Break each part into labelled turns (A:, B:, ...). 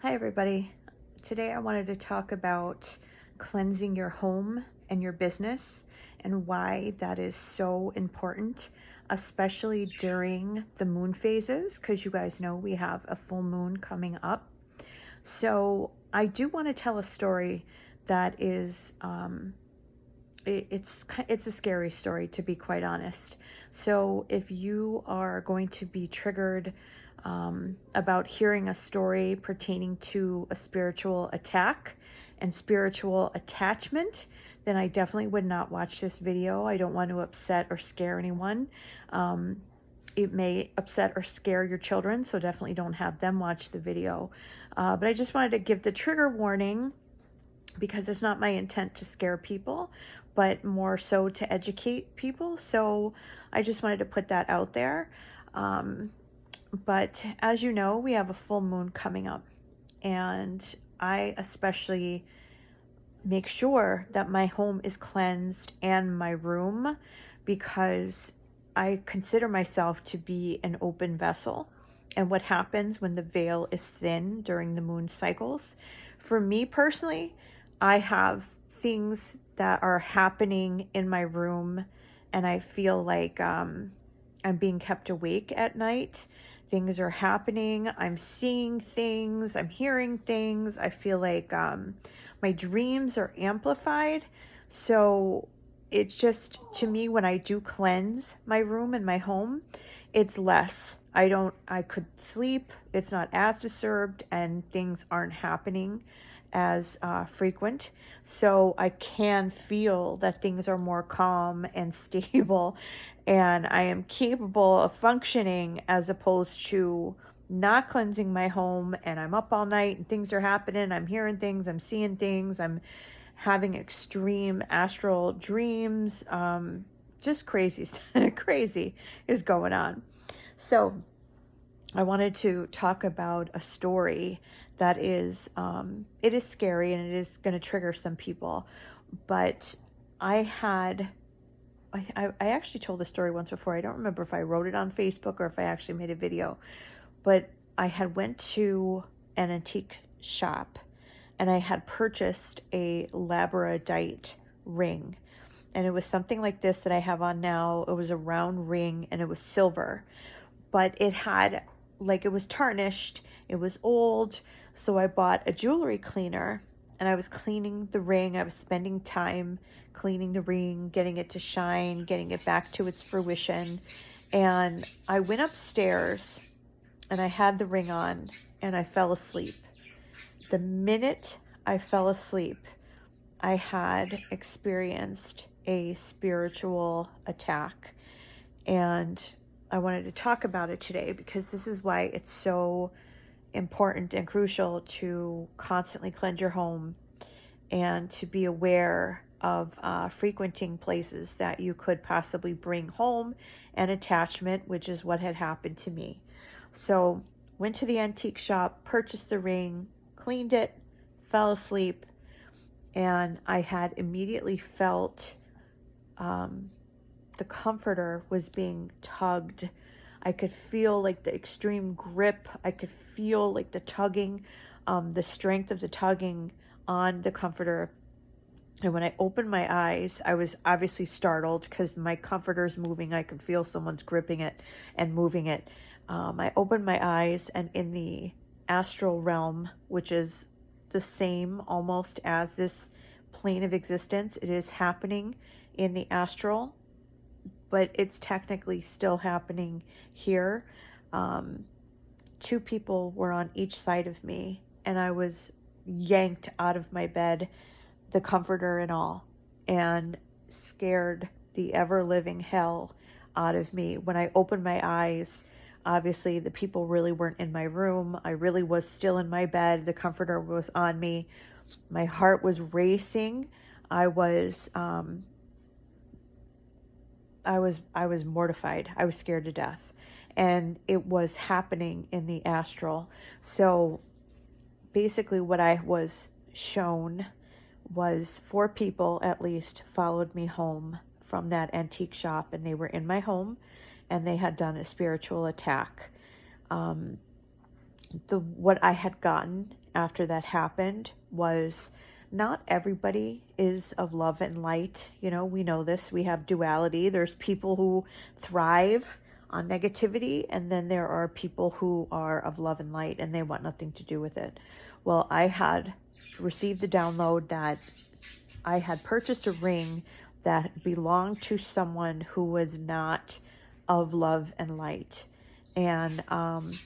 A: Hi, everybody. Today I wanted to talk about cleansing your home and your business and why that is so important, especially during the moon phases, because you guys know we have a full moon coming up. So I do want to tell a story that is it's a scary story, to be quite honest. So if you are going to be triggered about hearing a story pertaining to a spiritual attack and spiritual attachment, then I definitely would not watch this video. I don't want to upset or scare anyone. It may upset or scare your children, so definitely don't have them watch the video. But I just wanted to give the trigger warning because it's not my intent to scare people, but more so to educate people. So I just wanted to put that out there. But as you know, we have a full moon coming up, and I especially make sure that my home is cleansed and my room, because I consider myself to be an open vessel. And what happens when the veil is thin during the moon cycles? For me personally, I have things that are happening in my room, and I feel like I'm being kept awake at night. Things are happening. I'm seeing things. I'm hearing things. I feel like my dreams are amplified. So it's just, to me, when I do cleanse my room and my home, it's less. I could sleep. It's not as disturbed, and things aren't happening as frequent. So I can feel that things are more calm and stable, and I am capable of functioning, as opposed to not cleansing my home and I'm up all night and things are happening. I'm hearing things, I'm seeing things, I'm having extreme astral dreams. Just crazy, crazy is going on. So I wanted to talk about a story that is, it is scary and it is going to trigger some people. But I actually told the story once before. I don't remember if I wrote it on Facebook or if I actually made a video. But I had went to an antique shop and I had purchased a labradorite ring. And it was something like this that I have on now. It was a round ring and it was silver. But it had, like, it was tarnished. It was old. So I bought a jewelry cleaner and I was cleaning the ring. I was spending time cleaning the ring, getting it to shine, getting it back to its fruition. And I went upstairs and I had the ring on and I fell asleep. The minute I fell asleep, I had experienced a spiritual attack. And I wanted to talk about it today because this is why it's so important and crucial to constantly cleanse your home and to be aware of frequenting places that you could possibly bring home and attachment, which is what had happened to me. So went to the antique shop, purchased the ring, cleaned it, fell asleep, and I had immediately felt the comforter was being tugged. I could feel like the extreme grip. I could feel like the tugging, the strength of the tugging on the comforter. And when I opened my eyes, I was obviously startled because my comforter's moving. I could feel someone's gripping it and moving it. I opened my eyes, and in the astral realm, which is the same almost as this plane of existence, it is happening in the astral, but it's technically still happening here. Two people were on each side of me, and I was yanked out of my bed, the comforter and all, and scared the ever-living hell out of me. When I opened my eyes, obviously the people really weren't in my room. I really was still in my bed. The comforter was on me. My heart was racing. I was mortified. I was scared to death. And it was happening in the astral. So basically what I was shown was 4 people at least followed me home from that antique shop, and they were in my home and they had done a spiritual attack. What I had gotten after that happened was not everybody is of love and light. You know, we know this. We have duality. There's people who thrive on negativity, and then there are people who are of love and light and they want nothing to do with it. Well, I had received the download that I had purchased a ring that belonged to someone who was not of love and light. And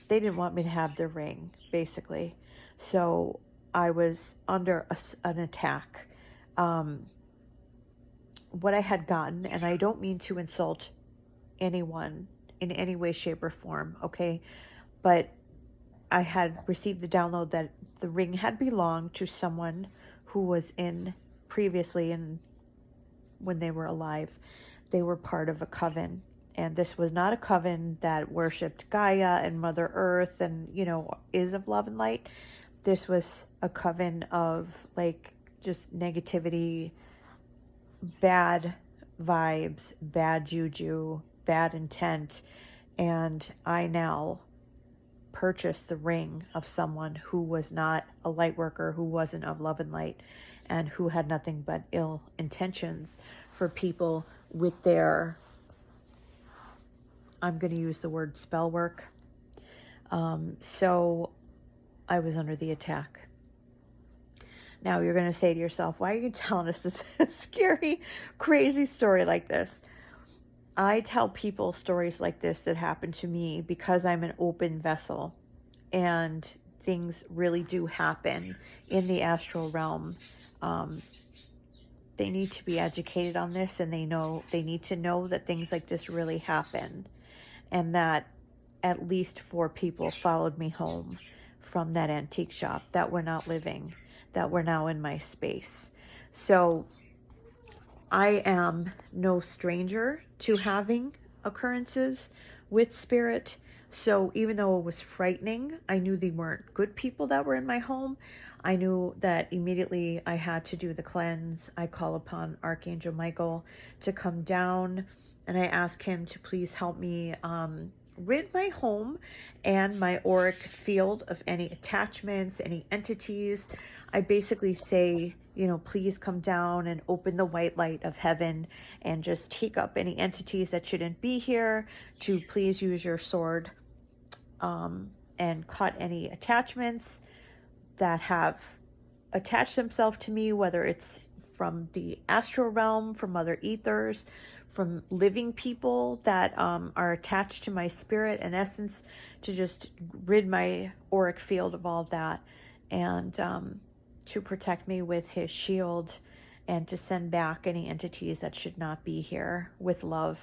A: they didn't want me to have the ring, basically. So I was under an attack. What I had gotten, and I don't mean to insult anyone in any way, shape, or form, okay? But I had received the download that the ring had belonged to someone who was in previously, and when they were alive, they were part of a coven. And this was not a coven that worshipped Gaia and Mother Earth and, you know, is of love and light. This was a coven of like just negativity, bad vibes, bad juju, bad intent. And I now purchased the ring of someone who was not a light worker, who wasn't of love and light, and who had nothing but ill intentions for people with their, I'm going to use the word spell work. So I was under the attack. Now you're going to say to yourself, why are you telling us this scary, crazy story like this? I tell people stories like this that happen to me because I'm an open vessel, and things really do happen in the astral realm. They need to be educated on this, and they need to know that things like this really happen, and that at least 4 people followed me home from that antique shop that were not living, that were now in my space. So I am no stranger to having occurrences with spirit. So even though it was frightening, I knew they weren't good people that were in my home. I knew that immediately I had to do the cleanse. I call upon Archangel Michael to come down, and I ask him to please help me rid my home and my auric field of any attachments, any entities. I basically say, you know, please come down and open the white light of heaven and just take up any entities that shouldn't be here, to please use your sword and cut any attachments that have attached themselves to me, whether it's from the astral realm, from other ethers, from living people that are attached to my spirit and essence, to just rid my auric field of all of that, and to protect me with his shield, and to send back any entities that should not be here with love.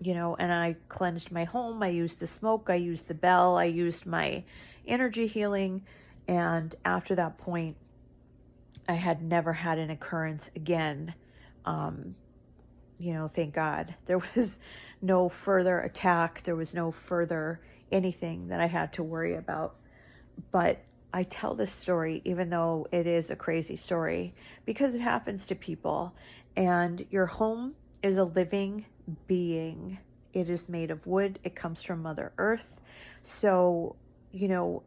A: You know, and I cleansed my home. I used the smoke, I used the bell, I used my energy healing. And after that point, I had never had an occurrence again. You know, thank God. There was no further attack. There was no further anything that I had to worry about. But I tell this story, even though it is a crazy story, because it happens to people. And your home is a living being. It is made of wood. It comes from Mother Earth. So, you know,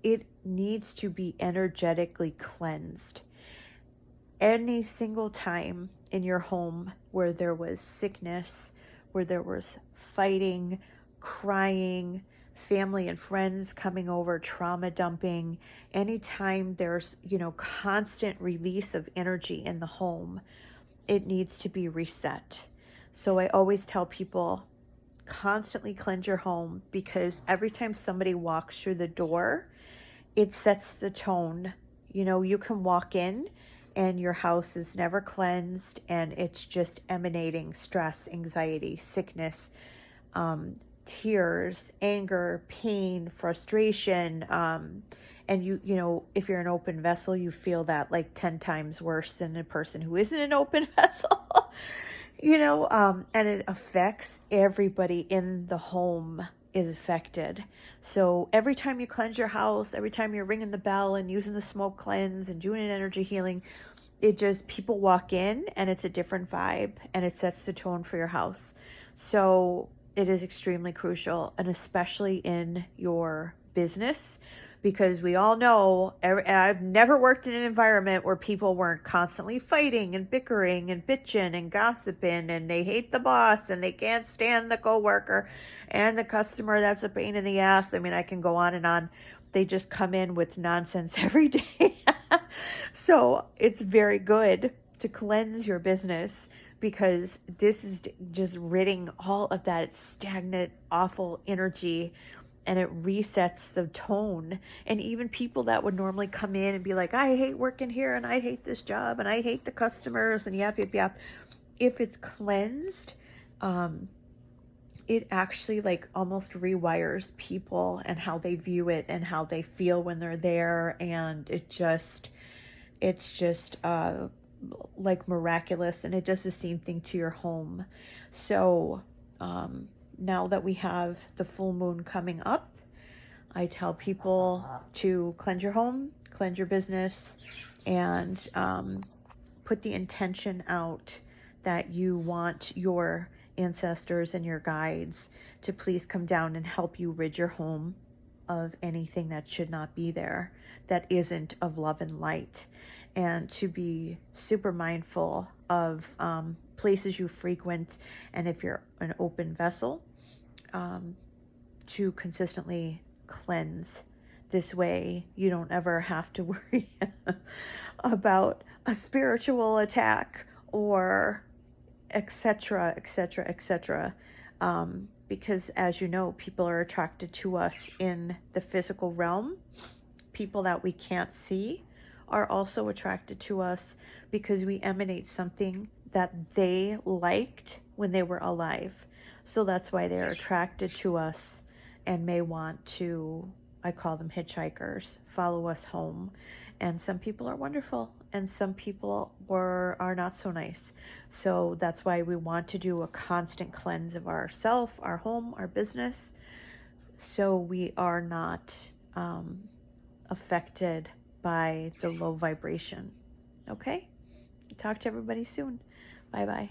A: it needs to be energetically cleansed. Any single time in your home where there was sickness, where there was fighting, crying, family and friends coming over, trauma dumping, anytime there's, you know, constant release of energy in the home, it needs to be reset. So I always tell people, constantly cleanse your home, because every time somebody walks through the door, it sets the tone. You know, you can walk in and your house is never cleansed, and it's just emanating stress, anxiety, sickness, tears, anger, pain, frustration. And you know, if you're an open vessel, you feel that like 10 times worse than a person who isn't an open vessel. You know, and it affects everybody in the home is affected. So every time you cleanse your house, every time you're ringing the bell and using the smoke cleanse and doing an energy healing, it just, people walk in and it's a different vibe, and it sets the tone for your house. So it is extremely crucial, and especially in your business, because we all know, I've never worked in an environment where people weren't constantly fighting and bickering and bitching and gossiping, and they hate the boss and they can't stand the coworker and the customer that's a pain in the ass. I mean, I can go on and on. They just come in with nonsense every day. So it's very good to cleanse your business, because this is just ridding all of that stagnant, awful energy, and it resets the tone. And even people that would normally come in and be like, I hate working here and I hate this job and I hate the customers and yap, yap, yap. If it's cleansed, it actually like almost rewires people and how they view it and how they feel when they're there. And it's just like miraculous, and it does the same thing to your home. So now that we have the full moon coming up, I tell people to cleanse your home, cleanse your business, and put the intention out that you want your ancestors and your guides to please come down and help you rid your home of anything that should not be there, that isn't of love and light, and to be super mindful of places you frequent, and if you're an open vessel, to consistently cleanse. This way you don't ever have to worry about a spiritual attack or etc., etc., etc. Because as you know, people are attracted to us in the physical realm. People that we can't see are also attracted to us because we emanate something that they liked when they were alive. So that's why they're attracted to us and may want to, I call them hitchhikers, follow us home. And some people are wonderful and some people are not so nice. So that's why we want to do a constant cleanse of ourself, our home, our business, so we are not affected by the low vibration. Okay? Talk to everybody soon. Bye-bye.